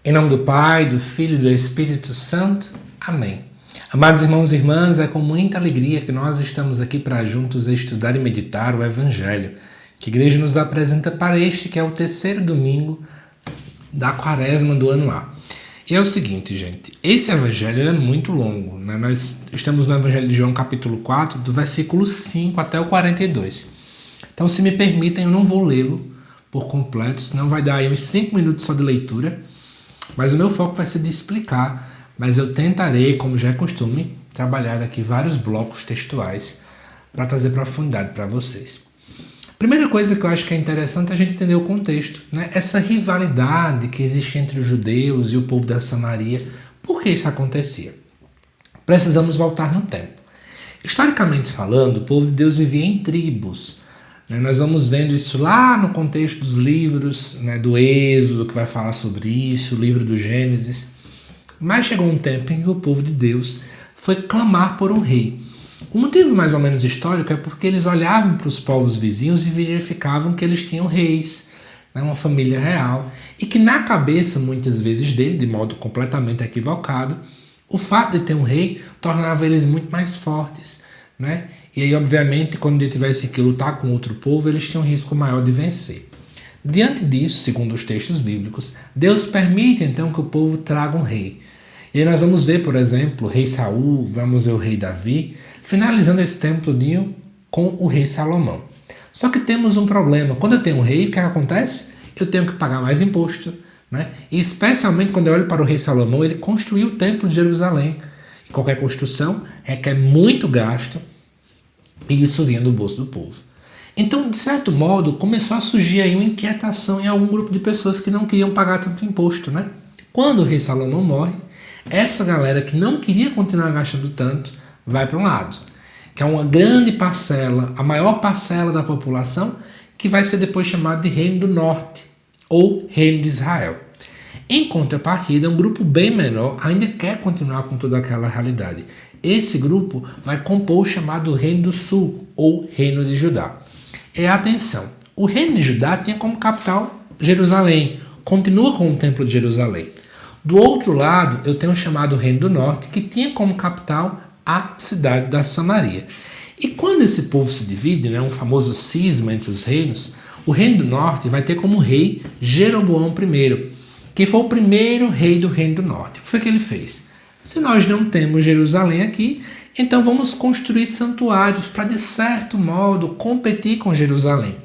Em nome do Pai, do Filho e do Espírito Santo. Amém. Amados irmãos e irmãs, é com muita alegria que nós estamos aqui para juntos estudar e meditar o Evangelho, que a Igreja nos apresenta para este, que é o terceiro domingo da Quaresma do ano A. E é o seguinte, gente, esse Evangelho é muito longo, né? Nós estamos no Evangelho de João, capítulo 4, do versículo 5 até o 42. Então, se me permitem, eu não vou lê-lo por completo, senão vai dar aí uns 5 minutos só de leitura. Mas o meu foco vai ser de explicar, mas eu tentarei, como já é costume, trabalhar aqui vários blocos textuais para trazer profundidade para vocês. Primeira coisa que eu acho que é interessante é a gente entender o contexto, né? Essa rivalidade que existe entre os judeus e o povo da Samaria. Por que isso acontecia? Precisamos voltar no tempo. Historicamente falando, o povo de Deus vivia em tribos. Nós vamos vendo isso lá no contexto dos livros, né, do Êxodo, que vai falar sobre isso, o livro do Gênesis. Mas chegou um tempo em que o povo de Deus foi clamar por um rei. O motivo mais ou menos histórico é porque eles olhavam para os povos vizinhos e verificavam que eles tinham reis, né, uma família real, e que na cabeça, muitas vezes dele, de modo completamente equivocado, o fato de ter um rei tornava eles muito mais fortes, né? E aí, obviamente, quando ele tivesse que lutar com outro povo, eles tinham um risco maior de vencer. Diante disso, segundo os textos bíblicos, Deus permite então que o povo traga um rei. E aí nós vamos ver, por exemplo, o rei Saul, vamos ver o rei Davi, finalizando esse tempo todinho com o rei Salomão. Só que temos um problema. Quando eu tenho um rei, o que acontece? Eu tenho que pagar mais imposto, né? E especialmente quando eu olho para o rei Salomão, ele construiu o templo de Jerusalém. E qualquer construção requer muito gasto, e isso vinha do bolso do povo. Então, de certo modo, começou a surgir aí uma inquietação em algum grupo de pessoas que não queriam pagar tanto imposto, né? Quando o rei Salomão morre, essa galera que não queria continuar gastando tanto, vai para um lado, que é uma grande parcela, a maior parcela da população, que vai ser depois chamada de Reino do Norte, ou Reino de Israel. Em contrapartida, um grupo bem menor ainda quer continuar com toda aquela realidade. Esse grupo vai compor o chamado Reino do Sul, ou Reino de Judá. E atenção, o Reino de Judá tinha como capital Jerusalém, continua com o Templo de Jerusalém. Do outro lado, eu tenho o chamado Reino do Norte, que tinha como capital a cidade da Samaria. E quando esse povo se divide, né, um famoso cisma entre os reinos, o Reino do Norte vai ter como rei Jeroboão I, que foi o primeiro rei do Reino do Norte. O que foi que ele fez? Se nós não temos Jerusalém aqui, então vamos construir santuários para, de certo modo, competir com Jerusalém.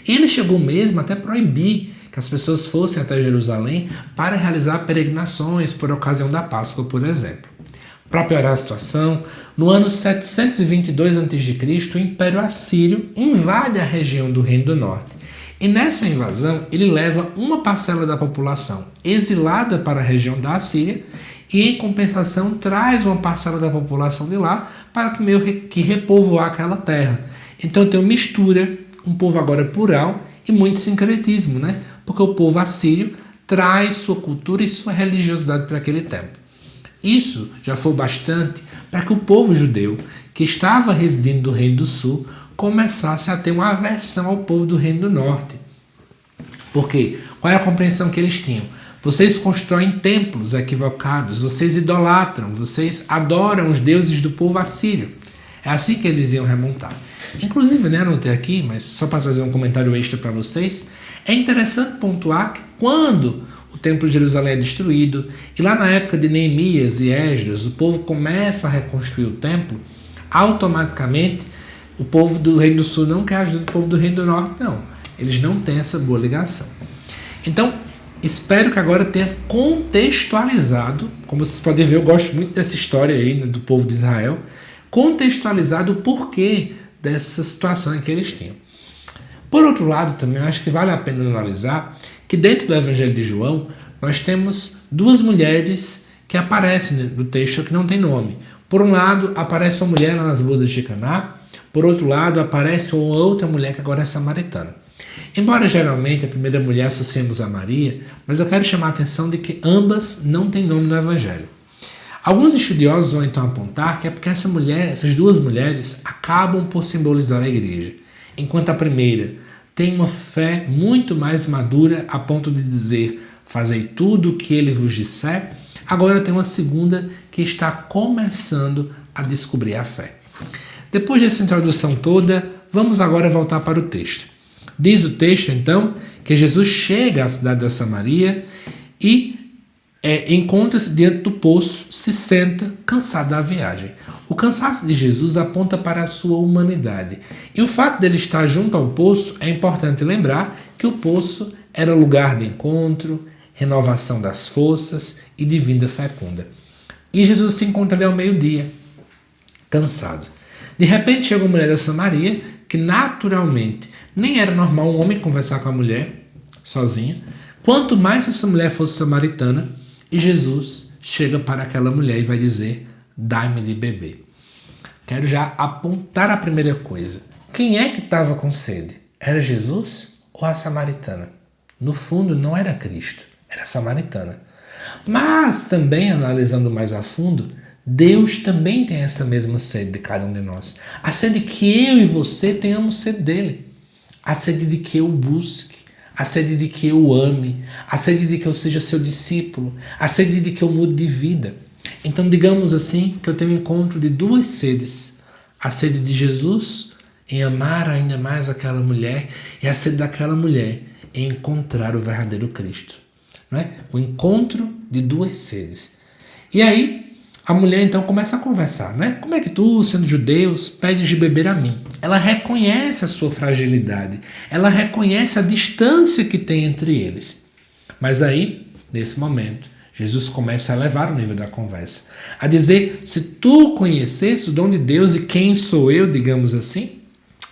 Ele chegou mesmo até proibir que as pessoas fossem até Jerusalém para realizar peregrinações por ocasião da Páscoa, por exemplo. Para piorar a situação, no ano 722 a.C., o Império Assírio invade a região do Reino do Norte. E nessa invasão, ele leva uma parcela da população exilada para a região da Assíria e, em compensação, traz uma parcela da população de lá para que meio que repovoar aquela terra. Então tem uma mistura, um povo agora plural e muito sincretismo, né? Porque o povo assírio traz sua cultura e sua religiosidade para aquele tempo. Isso já foi bastante para que o povo judeu, que estava residindo no Reino do Sul, começasse a ter uma aversão ao povo do Reino do Norte. Por quê? Qual é a compreensão que eles tinham? Vocês constroem templos equivocados, vocês idolatram, vocês adoram os deuses do povo assírio. É assim que eles iam remontar. Inclusive, né, anotei aqui, mas só para trazer um comentário extra para vocês, é interessante pontuar que quando o Templo de Jerusalém é destruído, e lá na época de Neemias e Esdras, o povo começa a reconstruir o templo, automaticamente o povo do Reino do Sul não quer ajuda do povo do Reino do Norte, não. Eles não têm essa boa ligação. Então, espero que agora tenha contextualizado, como vocês podem ver, eu gosto muito dessa história aí, né, do povo de Israel, contextualizado o porquê dessa situação em que eles tinham. Por outro lado, também eu acho que vale a pena analisar que dentro do Evangelho de João, nós temos duas mulheres que aparecem no texto que não tem nome. Por um lado, aparece uma mulher lá nas bodas de Caná, por outro lado, aparece uma outra mulher que agora é samaritana. Embora geralmente a primeira mulher associemos a Maria, mas eu quero chamar a atenção de que ambas não têm nome no Evangelho. Alguns estudiosos vão então apontar que é porque essas duas mulheres acabam por simbolizar a igreja, enquanto a primeira tem uma fé muito mais madura a ponto de dizer: fazei tudo o que ele vos disser. Agora tem uma segunda que está começando a descobrir a fé. Depois dessa introdução toda, vamos agora voltar para o texto. Diz o texto, então, que Jesus chega à cidade da Samaria e encontra-se diante do poço, se senta, cansado da viagem. O cansaço de Jesus aponta para a sua humanidade. E o fato dele estar junto ao poço, é importante lembrar que o poço era lugar de encontro, renovação das forças e de vinda fecunda. E Jesus se encontra ali ao meio-dia, cansado. De repente chega uma mulher da Samaria, que naturalmente nem era normal um homem conversar com a mulher sozinha, quanto mais essa mulher fosse samaritana, e Jesus chega para aquela mulher e vai dizer: dai-me de beber. Quero já apontar a primeira coisa. Quem é que estava com sede? Era Jesus ou a samaritana? No fundo, não era Cristo, era a samaritana. Mas também, analisando mais a fundo, Deus também tem essa mesma sede de cada um de nós. A sede que eu e você tenhamos sede dele. A sede de que eu busque. A sede de que eu ame. A sede de que eu seja seu discípulo. A sede de que eu mude de vida. Então, digamos assim, que eu tenho um encontro de duas sedes. A sede de Jesus em amar ainda mais aquela mulher e a sede daquela mulher em encontrar o verdadeiro Cristo. Não é? O encontro de duas sedes. E aí, a mulher então começa a conversar, né? Como é que tu, sendo judeus, pedes de beber a mim? Ela reconhece a sua fragilidade. Ela reconhece a distância que tem entre eles. Mas aí, nesse momento, Jesus começa a elevar o nível da conversa. A dizer, se tu conhecesse o dom de Deus e quem sou eu, digamos assim,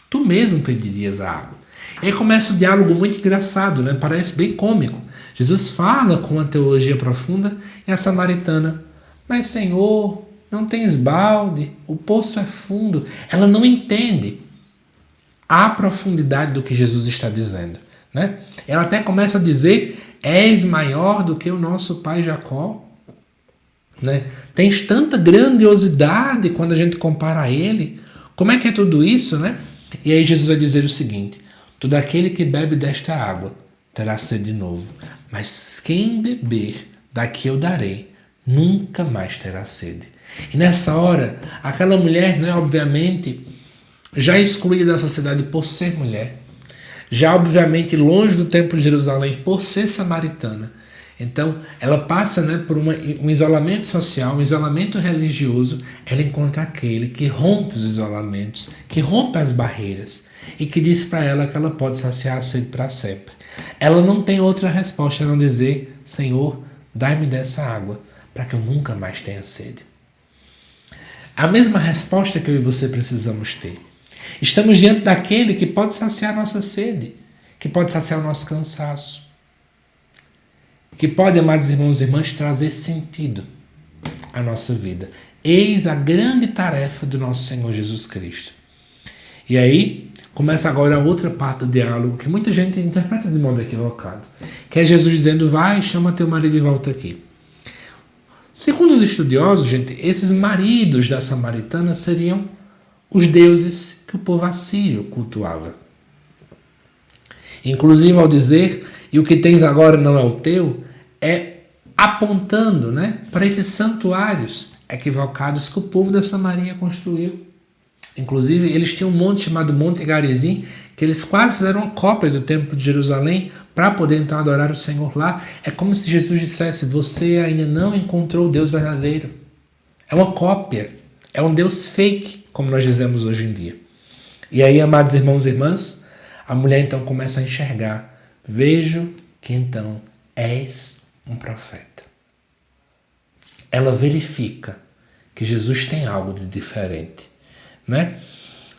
tu mesmo pedirias a água. E aí começa um diálogo muito engraçado, né? Parece bem cômico. Jesus fala com uma teologia profunda e a samaritana: mas Senhor, não tens balde, o poço é fundo. Ela não entende a profundidade do que Jesus está dizendo, né? Ela até começa a dizer: és maior do que o nosso pai Jacó, né? Tens tanta grandiosidade quando a gente compara a ele. Como é que é tudo isso, né? E aí Jesus vai dizer o seguinte: todo aquele que bebe desta água terá sede de novo, mas quem beber da que eu darei nunca mais terá sede. E nessa hora, aquela mulher, né, obviamente, já excluída da sociedade por ser mulher, já obviamente longe do templo de Jerusalém por ser samaritana, então ela passa, né, por um isolamento social, um isolamento religioso. Ela encontra aquele que rompe os isolamentos, que rompe as barreiras e que diz para ela que ela pode saciar a sede para sempre. Ela não tem outra resposta a não dizer: Senhor, dai-me dessa água, para que eu nunca mais tenha sede. A mesma resposta que eu e você precisamos ter. Estamos diante daquele que pode saciar a nossa sede, que pode saciar o nosso cansaço, que pode, amados irmãos e irmãs, trazer sentido à nossa vida. Eis a grande tarefa do nosso Senhor Jesus Cristo. E aí, começa agora a outra parte do diálogo, que muita gente interpreta de modo equivocado, que é Jesus dizendo: vai, chama teu marido e volta aqui. Segundo os estudiosos, gente, esses maridos da samaritana seriam os deuses que o povo assírio cultuava. Inclusive, ao dizer, e o que tens agora não é o teu, é apontando, né, para esses santuários equivocados que o povo da Samaria construiu. Inclusive, eles tinham um monte chamado Monte Garizim, que eles quase fizeram uma cópia do Templo de Jerusalém para poder então adorar o Senhor lá. É como se Jesus dissesse: você ainda não encontrou o Deus verdadeiro. É uma cópia, é um Deus fake, como nós dizemos hoje em dia. E aí, amados irmãos e irmãs, a mulher então começa a enxergar: vejo que então és um profeta. Ela verifica que Jesus tem algo de diferente, né?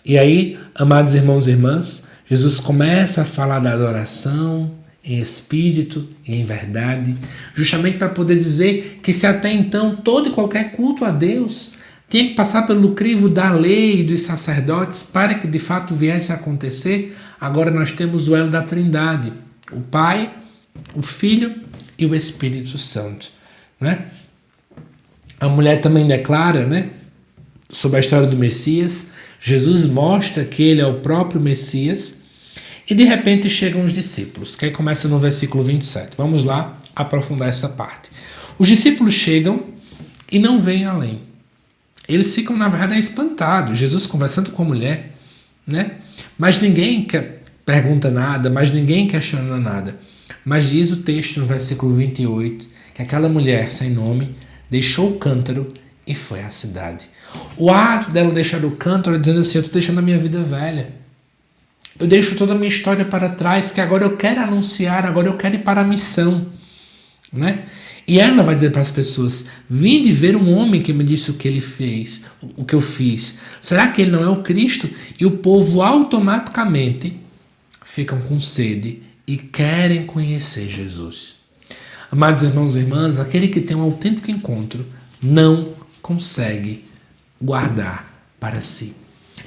E aí, amados irmãos e irmãs, Jesus começa a falar da adoração em espírito e em verdade, justamente para poder dizer que se até então todo e qualquer culto a Deus tinha que passar pelo crivo da lei e dos sacerdotes para que de fato viesse a acontecer, agora nós temos o elo da Trindade, o Pai, o Filho e o Espírito Santo, né? A mulher também declara, né, sobre a história do Messias. Jesus mostra que ele é o próprio Messias e de repente chegam os discípulos, que aí começa no versículo 27. Vamos lá aprofundar essa parte. Os discípulos chegam e não veem além. Eles ficam, na verdade, espantados. Jesus conversando com a mulher, né? Mas ninguém pergunta nada, mas ninguém questiona nada. Mas diz o texto no versículo 28 que aquela mulher sem nome deixou o cântaro e foi à cidade. O ato dela deixar o cântaro é dizendo assim: eu estou deixando a minha vida velha. Eu deixo toda a minha história para trás, que agora eu quero anunciar, agora eu quero ir para a missão, né? E ela vai dizer para as pessoas: vinde ver um homem que me disse o que ele fez, o que eu fiz. Será que ele não é o Cristo? E o povo automaticamente ficam com sede e querem conhecer Jesus. Amados irmãos e irmãs, aquele que tem um autêntico encontro não consegue guardar para si.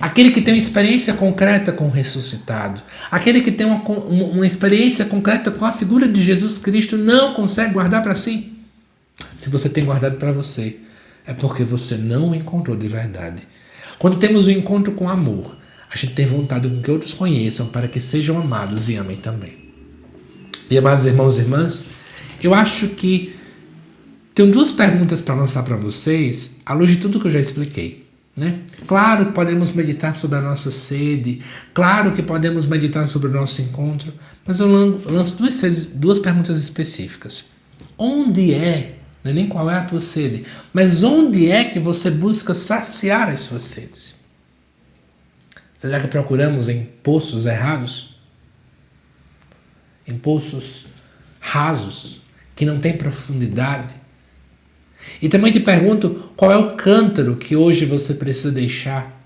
Aquele que tem uma experiência concreta com o ressuscitado, aquele que tem uma experiência concreta com a figura de Jesus Cristo, não consegue guardar para si. Se você tem guardado para você, é porque você não o encontrou de verdade. Quando temos um encontro com amor, a gente tem vontade de que outros conheçam para que sejam amados e amem também. E amados irmãos e irmãs, eu acho que tenho duas perguntas para lançar para vocês, à luz de tudo que eu já expliquei. Né? Claro que podemos meditar sobre a nossa sede, claro que podemos meditar sobre o nosso encontro, mas eu lanço duas perguntas específicas. Onde é, não é nem qual é a tua sede, mas onde é que você busca saciar as suas sedes? Será que procuramos em poços errados? Em poços rasos, que não têm profundidade? E também te pergunto, qual é o cântaro que hoje você precisa deixar?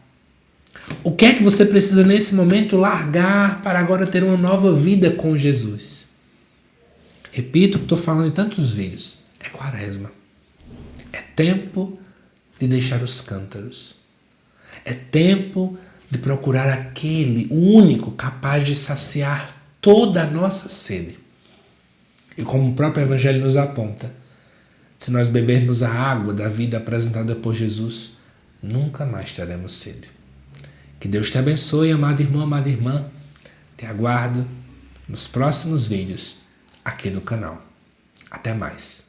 O que é que você precisa nesse momento largar para agora ter uma nova vida com Jesus? Repito o que estou falando em tantos vídeos. É quaresma. É tempo de deixar os cântaros. É tempo de procurar aquele, o único, capaz de saciar toda a nossa sede. E como o próprio Evangelho nos aponta, se nós bebermos a água da vida apresentada por Jesus, nunca mais teremos sede. Que Deus te abençoe, amado irmão, amada irmã. Te aguardo nos próximos vídeos aqui no canal. Até mais.